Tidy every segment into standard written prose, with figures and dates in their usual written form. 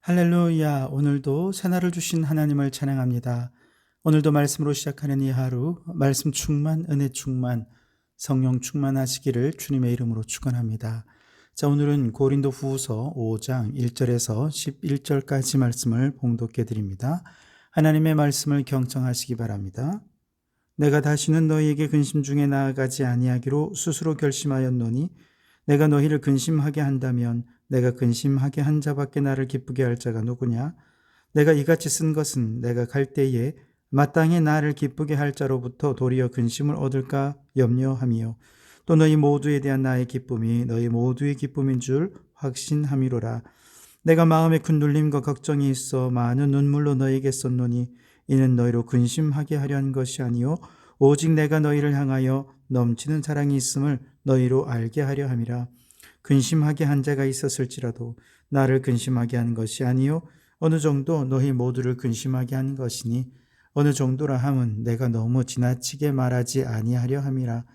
할렐루야. 오늘도 새날을 주신 하나님을 찬양합니다. 오늘도 말씀으로 시작하는 이 하루, 말씀 충만, 은혜 충만, 성령 충만하시기를 주님의 이름으로 축원합니다. 자, 오늘은 고린도 후서 5장 1절에서 11절까지 말씀을 봉독해 드립니다. 하나님의 말씀을 경청하시기 바랍니다. 내가 다시는 너희에게 근심 중에 나아가지 아니하기로 스스로 결심하였노니 내가 너희를 근심하게 한다면 내가 근심하게 한 자밖에 나를 기쁘게 할 자가 누구냐? 내가 이같이 쓴 것은 내가 갈 때에 마땅히 나를 기쁘게 할 자로부터 도리어 근심을 얻을까 염려함이요. 또 너희 모두에 대한 나의 기쁨이 너희 모두의 기쁨인 줄 확신함이로라. 내가 마음에 군둘림과 걱정이 있어 많은 눈물로 너희에게 썼노니 이는 너희로 근심하게 하려 한 것이 아니요 오직 내가 너희를 향하여 넘치는 사랑이 있음을 너희로 알게 하려 함이라. 근심하게 한 자가 있었을지라도 나를 근심하게 한 것이 아니요 어느 정도 너희 모두를 근심하게 한 것이니 어느 정도라 함은 내가 너무 지나치게 말하지 아니하려 함이라.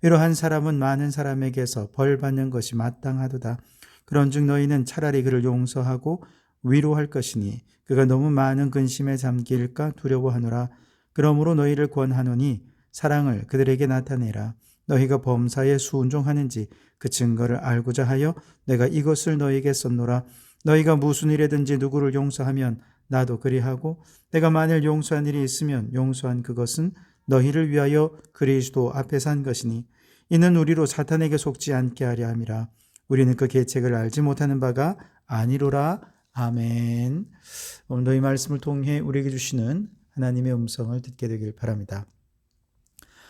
이러한 사람은 많은 사람에게서 벌 받는 것이 마땅하도다. 그런즉 너희는 차라리 그를 용서하고 위로할 것이니 그가 너무 많은 근심에 잠길까 두려워하노라. 그러므로 너희를 권하노니 사랑을 그들에게 나타내라. 너희가 범사에 순종하는지 그 증거를 알고자 하여 내가 이것을 너희에게 썼노라. 너희가 무슨 일에든지 누구를 용서하면 나도 그리하고 내가 만일 용서한 일이 있으면 용서한 그것은 너희를 위하여 그리스도 앞에서 한 것이니 이는 우리로 사탄에게 속지 않게 하려 함이라. 우리는 그 계책을 알지 못하는 바가 아니로라. 아멘. 오늘도 이 말씀을 통해 우리에게 주시는 하나님의 음성을 듣게 되길 바랍니다.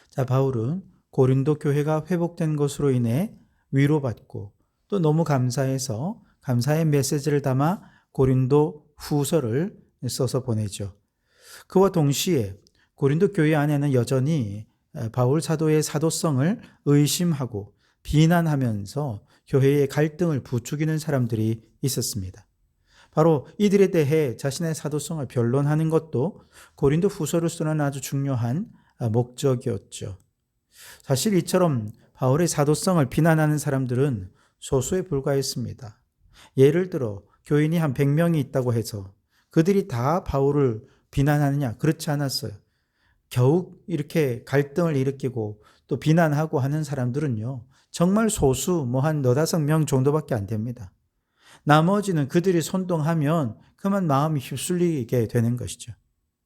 자, 바울은 고린도 교회가 회복된 것으로 인해 위로받고 또 너무 감사해서 감사의 메시지를 담아 고린도 후서를 써서 보내죠. 그와 동시에 고린도 교회 안에는 여전히 바울 사도의 사도성을 의심하고 비난하면서 교회의 갈등을 부추기는 사람들이 있었습니다. 바로 이들에 대해 자신의 사도성을 변론하는 것도 고린도 후서를 쓰는 아주 중요한 목적이었죠. 사실 이처럼 바울의 사도성을 비난하는 사람들은 소수에 불과했습니다. 예를 들어 교인이 한 100명이 있다고 해서 그들이 다 바울을 비난하느냐? 그렇지 않았어요. 겨우 이렇게 갈등을 일으키고 또 비난하고 하는 사람들은요, 정말 소수 한 4-5명 정도밖에 안 됩니다. 나머지는 그들이 선동하면 그만 마음이 휩쓸리게 되는 것이죠.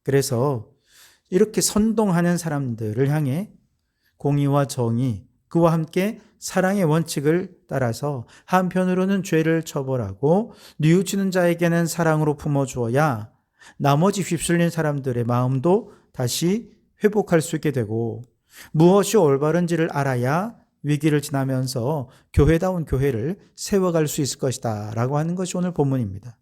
그래서 이렇게 선동하는 사람들을 향해 공의와 정의, 그와 함께 사랑의 원칙을 따라서 한편으로는 죄를 처벌하고 뉘우치는 자에게는 사랑으로 품어주어야 나머지 휩쓸린 사람들의 마음도 다시 회복할 수 있게 되고 무엇이 올바른지를 알아야 위기를 지나면서 교회다운 교회를 세워갈 수 있을 것이다 라고 하는 것이 오늘 본문입니다.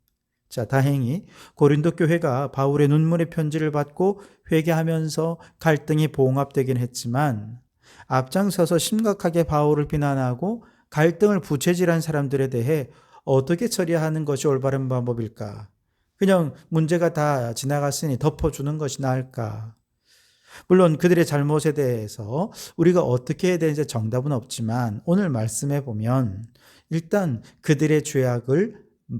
자, 다행히 고린도 교회가 바울의 눈물의 편지를 받고 회개하면서 갈등이 봉합되긴 했지만 앞장서서 심각하게 바울을 비난하고 갈등을 부채질한 사람들에 대해 어떻게 처리하는 것이 올바른 방법일까? 그냥 문제가 다 지나갔으니 덮어주는 것이 나을까? 물론 그들의 잘못에 대해서 우리가 어떻게 해야 되는지 정답은 없지만 오늘 말씀해 보면 일단 그들의 죄악을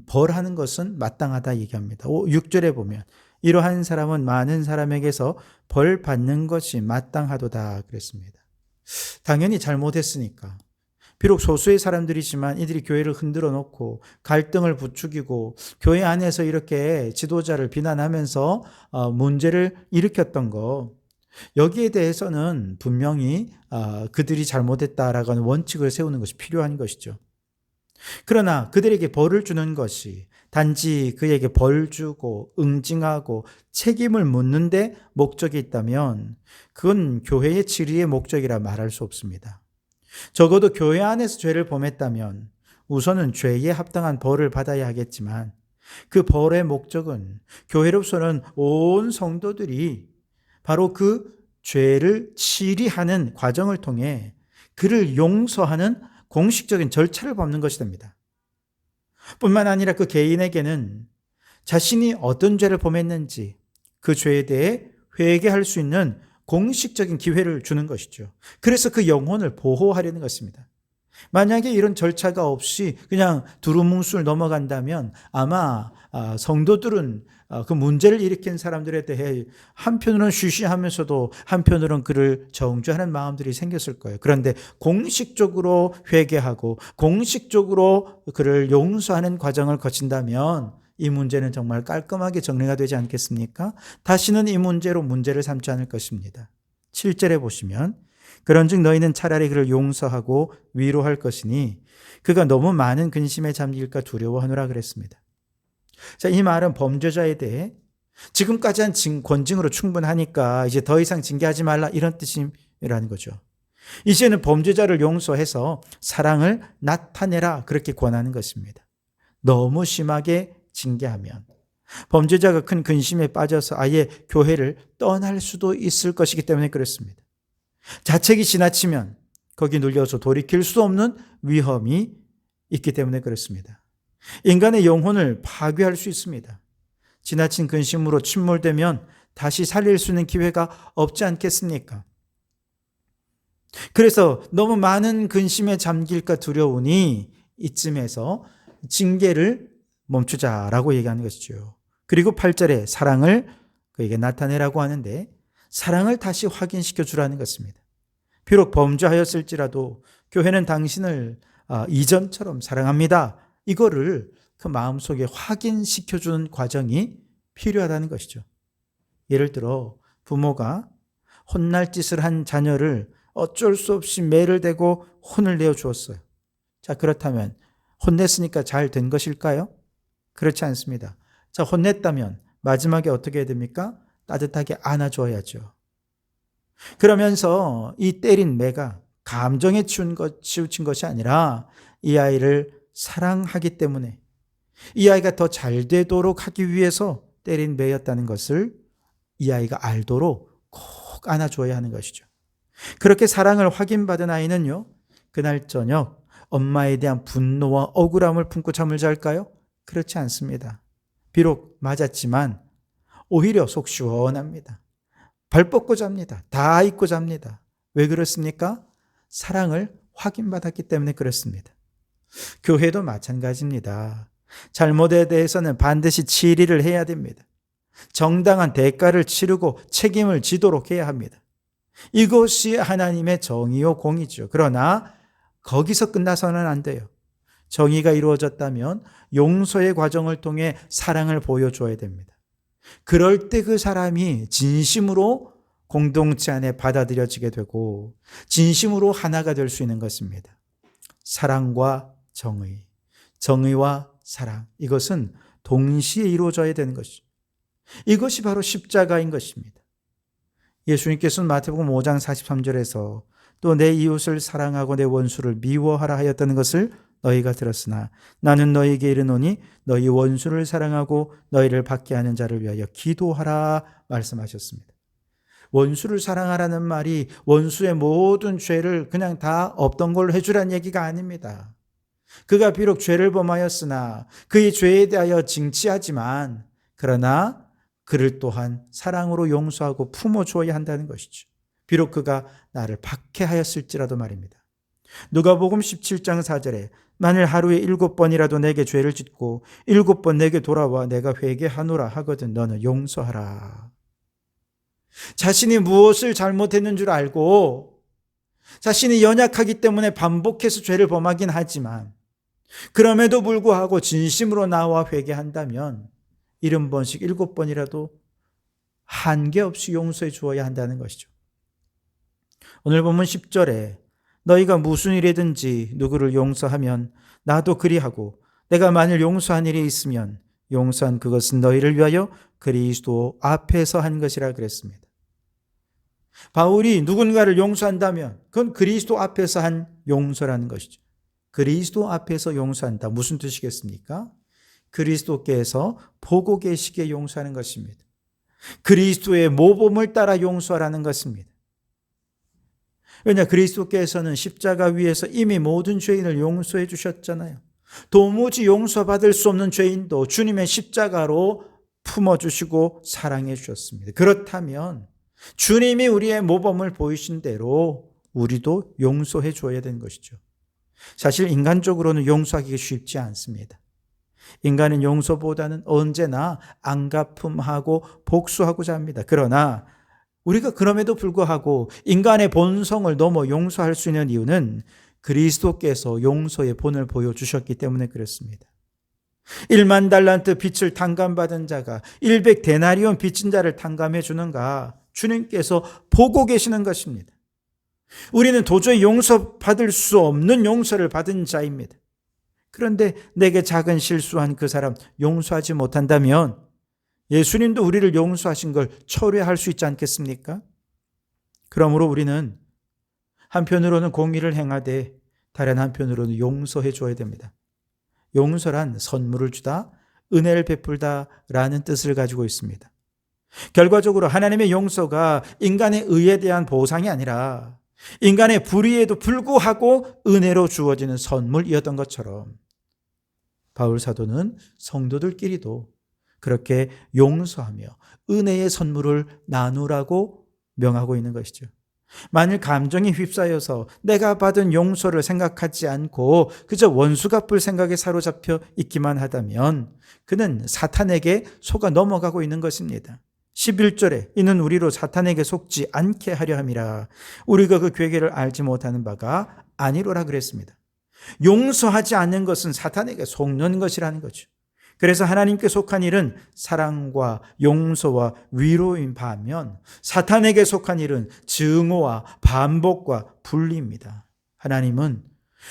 벌하는 것은 마땅하다 얘기합니다. 6절에 보면 이러한 사람은 많은 사람에게서 벌 받는 것이 마땅하도다 그랬습니다. 당연히 잘못했으니까. 비록 소수의 사람들이지만 이들이 교회를 흔들어 놓고 갈등을 부추기고 교회 안에서 이렇게 지도자를 비난하면서 문제를 일으켰던 거, 여기에 대해서는 분명히 그들이 잘못했다라고 하는 원칙을 세우는 것이 필요한 것이죠. 그러나 그들에게 벌을 주는 것이 단지 그에게 벌 주고 응징하고 책임을 묻는 데 목적이 있다면 그건 교회의 질의의 목적이라 말할 수 없습니다. 적어도 교회 안에서 죄를 범했다면 우선은 죄에 합당한 벌을 받아야 하겠지만 그 벌의 목적은 교회로서는 온 성도들이 바로 그 죄를 치리하는 과정을 통해 그를 용서하는 공식적인 절차를 밟는 것이 됩니다. 뿐만 아니라 그 개인에게는 자신이 어떤 죄를 범했는지 그 죄에 대해 회개할 수 있는 공식적인 기회를 주는 것이죠. 그래서 그 영혼을 보호하려는 것입니다. 만약에 이런 절차가 없이 그냥 두루뭉술 넘어간다면 아마 성도들은 그 문제를 일으킨 사람들에 대해 한편으로는 쉬쉬하면서도 한편으로는 그를 정죄하는 마음들이 생겼을 거예요. 그런데 공식적으로 회개하고 공식적으로 그를 용서하는 과정을 거친다면 이 문제는 정말 깔끔하게 정리가 되지 않겠습니까? 다시는 이 문제로 문제를 삼지 않을 것입니다. 7절에 보시면 그런즉 너희는 차라리 그를 용서하고 위로할 것이니 그가 너무 많은 근심에 잠길까 두려워하노라 그랬습니다. 자, 이 말은 범죄자에 대해 지금까지 한 권징으로 충분하니까 이제 더 이상 징계하지 말라 이런 뜻이라는 거죠. 이제는 범죄자를 용서해서 사랑을 나타내라 그렇게 권하는 것입니다. 너무 심하게 징계하면 범죄자가 큰 근심에 빠져서 아예 교회를 떠날 수도 있을 것이기 때문에 그렇습니다. 자책이 지나치면 거기 눌려서 돌이킬 수 없는 위험이 있기 때문에 그렇습니다. 인간의 영혼을 파괴할 수 있습니다. 지나친 근심으로 침몰되면 다시 살릴 수 있는 기회가 없지 않겠습니까? 그래서 너무 많은 근심에 잠길까 두려우니 이쯤에서 징계를 멈추자라고 얘기하는 것이죠. 그리고 8절에 사랑을 그에게 나타내라고 하는데 사랑을 다시 확인시켜 주라는 것입니다. 비록 범죄하였을지라도 교회는 당신을 이전처럼 사랑합니다. 이거를 그 마음속에 확인시켜주는 과정이 필요하다는 것이죠. 예를 들어 부모가 혼날 짓을 한 자녀를 어쩔 수 없이 매를 대고 혼을 내어 주었어요. 자, 그렇다면 혼냈으니까 잘 된 것일까요? 그렇지 않습니다. 자, 혼냈다면 마지막에 어떻게 해야 됩니까? 따뜻하게 안아줘야죠. 그러면서 이 때린 매가 감정에 치우친 것이 아니라 이 아이를 사랑하기 때문에 이 아이가 더 잘 되도록 하기 위해서 때린 매였다는 것을 이 아이가 알도록 꼭 안아줘야 하는 것이죠. 그렇게 사랑을 확인받은 아이는요, 그날 저녁 엄마에 대한 분노와 억울함을 품고 잠을 잘까요? 그렇지 않습니다. 비록 맞았지만 오히려 속 시원합니다. 발 뻗고 잡니다. 다 잊고 잡니다. 왜 그렇습니까? 사랑을 확인받았기 때문에 그렇습니다. 교회도 마찬가지입니다. 잘못에 대해서는 반드시 치리를 해야 됩니다. 정당한 대가를 치르고 책임을 지도록 해야 합니다. 이것이 하나님의 정의요 공이죠. 그러나 거기서 끝나서는 안 돼요. 정의가 이루어졌다면 용서의 과정을 통해 사랑을 보여줘야 됩니다. 그럴 때 그 사람이 진심으로 공동체 안에 받아들여지게 되고 진심으로 하나가 될 수 있는 것입니다. 사랑과 정의, 정의와 사랑, 이것은 동시에 이루어져야 되는 것이죠. 이것이 바로 십자가인 것입니다. 예수님께서는 마태복음 5장 43절에서 또 내 이웃을 사랑하고 내 원수를 미워하라 하였다는 것을 너희가 들었으나 나는 너희에게 이르노니 너희 원수를 사랑하고 너희를 받게 하는 자를 위하여 기도하라 말씀하셨습니다. 원수를 사랑하라는 말이 원수의 모든 죄를 그냥 다 없던 걸로 해주라는 얘기가 아닙니다. 그가 비록 죄를 범하였으나 그의 죄에 대하여 징치하지만 그러나 그를 또한 사랑으로 용서하고 품어주어야 한다는 것이죠. 비록 그가 나를 박해하였을지라도 말입니다. 누가복음 17장 4절에 만일 하루에 7번이라도 내게 죄를 짓고 7번 내게 돌아와 내가 회개하노라 하거든 너는 용서하라. 자신이 무엇을 잘못했는 줄 알고 자신이 연약하기 때문에 반복해서 죄를 범하긴 하지만 그럼에도 불구하고 진심으로 나와 회개한다면 70번씩 7번이라도 한계없이 용서해 주어야 한다는 것이죠. 오늘 본문 10절에 너희가 무슨 일이든지 누구를 용서하면 나도 그리하고 내가 만일 용서한 일이 있으면 용서한 그것은 너희를 위하여 그리스도 앞에서 한 것이라 그랬습니다. 바울이 누군가를 용서한다면 그건 그리스도 앞에서 한 용서라는 것이죠. 그리스도 앞에서 용서한다. 무슨 뜻이겠습니까? 그리스도께서 보고 계시기에 용서하는 것입니다. 그리스도의 모범을 따라 용서하라는 것입니다. 왜냐, 그리스도께서는 십자가 위에서 이미 모든 죄인을 용서해 주셨잖아요. 도무지 용서받을 수 없는 죄인도 주님의 십자가로 품어주시고 사랑해 주셨습니다. 그렇다면 주님이 우리의 모범을 보이신 대로 우리도 용서해 줘야 되는 것이죠. 사실 인간적으로는 용서하기가 쉽지 않습니다. 인간은 용서보다는 언제나 안갚음하고 복수하고자 합니다. 그러나 우리가 그럼에도 불구하고 인간의 본성을 넘어 용서할 수 있는 이유는 그리스도께서 용서의 본을 보여주셨기 때문에 그렇습니다. 1만 달란트 빚을 탕감받은 자가 100데나리온 빚진 자를 탕감해 주는가? 주님께서 보고 계시는 것입니다. 우리는 도저히 용서받을 수 없는 용서를 받은 자입니다. 그런데 내게 작은 실수한 그 사람 용서하지 못한다면 예수님도 우리를 용서하신 걸 철회할 수 있지 않겠습니까? 그러므로 우리는 한편으로는 공의를 행하되 다른 한편으로는 용서해 줘야 됩니다. 용서란 선물을 주다, 은혜를 베풀다라는 뜻을 가지고 있습니다. 결과적으로 하나님의 용서가 인간의 의에 대한 보상이 아니라 인간의 불의에도 불구하고 은혜로 주어지는 선물이었던 것처럼 바울 사도는 성도들끼리도 그렇게 용서하며 은혜의 선물을 나누라고 명하고 있는 것이죠. 만일 감정이 휩싸여서 내가 받은 용서를 생각하지 않고 그저 원수 갚을 생각에 사로잡혀 있기만 하다면 그는 사탄에게 속아 넘어가고 있는 것입니다. 11절에 이는 우리로 사탄에게 속지 않게 하려 함이라. 우리가 그 괴계를 알지 못하는 바가 아니로라 그랬습니다. 용서하지 않는 것은 사탄에게 속는 것이라는 거죠. 그래서 하나님께 속한 일은 사랑과 용서와 위로인 반면 사탄에게 속한 일은 증오와 반복과 분리입니다. 하나님은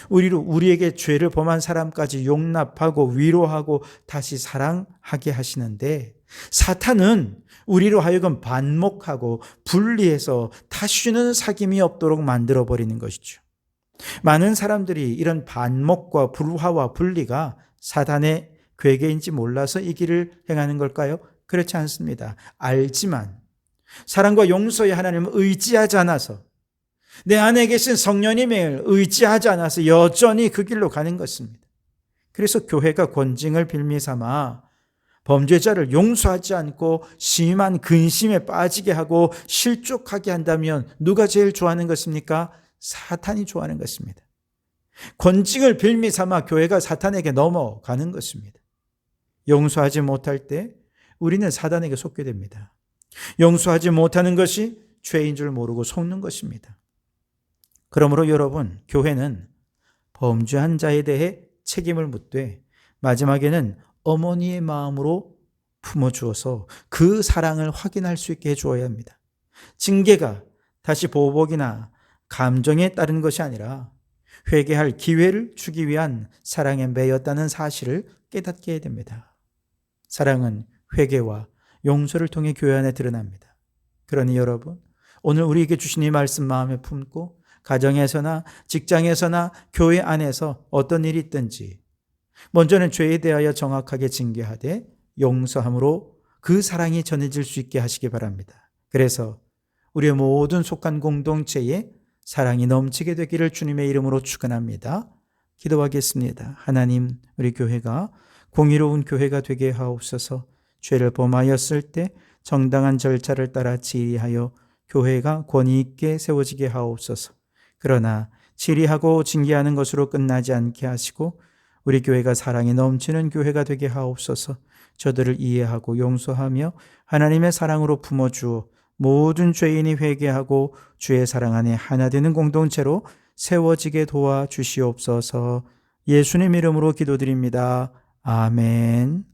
우리에게 죄를 범한 사람까지 용납하고 위로하고 다시 사랑하게 하시는데 사탄은 우리로 하여금 반목하고 분리해서 다시는 사귐이 없도록 만들어버리는 것이죠. 많은 사람들이 이런 반목과 불화와 분리가 사탄의 괴계인지 몰라서 이 길을 행하는 걸까요? 그렇지 않습니다. 알지만 사랑과 용서의 하나님을 의지하지 않아서 내 안에 계신 성령님을 의지하지 않아서 여전히 그 길로 가는 것입니다. 그래서 교회가 권징을 빌미 삼아 범죄자를 용서하지 않고 심한 근심에 빠지게 하고 실족하게 한다면 누가 제일 좋아하는 것입니까? 사탄이 좋아하는 것입니다. 권징을 빌미 삼아 교회가 사탄에게 넘어가는 것입니다. 용서하지 못할 때 우리는 사단에게 속게 됩니다. 용서하지 못하는 것이 죄인 줄 모르고 속는 것입니다. 그러므로 여러분, 교회는 범죄한 자에 대해 책임을 묻되 마지막에는 어머니의 마음으로 품어주어서 그 사랑을 확인할 수 있게 해주어야 합니다. 징계가 다시 보복이나 감정에 따른 것이 아니라 회개할 기회를 주기 위한 사랑에 매였다는 사실을 깨닫게 해야 됩니다. 사랑은 회개와 용서를 통해 교회 안에 드러납니다. 그러니 여러분, 오늘 우리에게 주신 이 말씀 마음에 품고 가정에서나 직장에서나 교회 안에서 어떤 일이 있든지 먼저는 죄에 대하여 정확하게 징계하되 용서함으로 그 사랑이 전해질 수 있게 하시기 바랍니다. 그래서 우리의 모든 속한 공동체에 사랑이 넘치게 되기를 주님의 이름으로 축원합니다. 기도하겠습니다. 하나님, 우리 교회가 공의로운 교회가 되게 하옵소서. 죄를 범하였을 때 정당한 절차를 따라 지휘하여 교회가 권위 있게 세워지게 하옵소서. 그러나 지휘하고 징계하는 것으로 끝나지 않게 하시고 우리 교회가 사랑이 넘치는 교회가 되게 하옵소서. 저들을 이해하고 용서하며 하나님의 사랑으로 품어주어 모든 죄인이 회개하고 주의 사랑 안에 하나 되는 공동체로 세워지게 도와주시옵소서. 예수님 이름으로 기도드립니다. 아멘.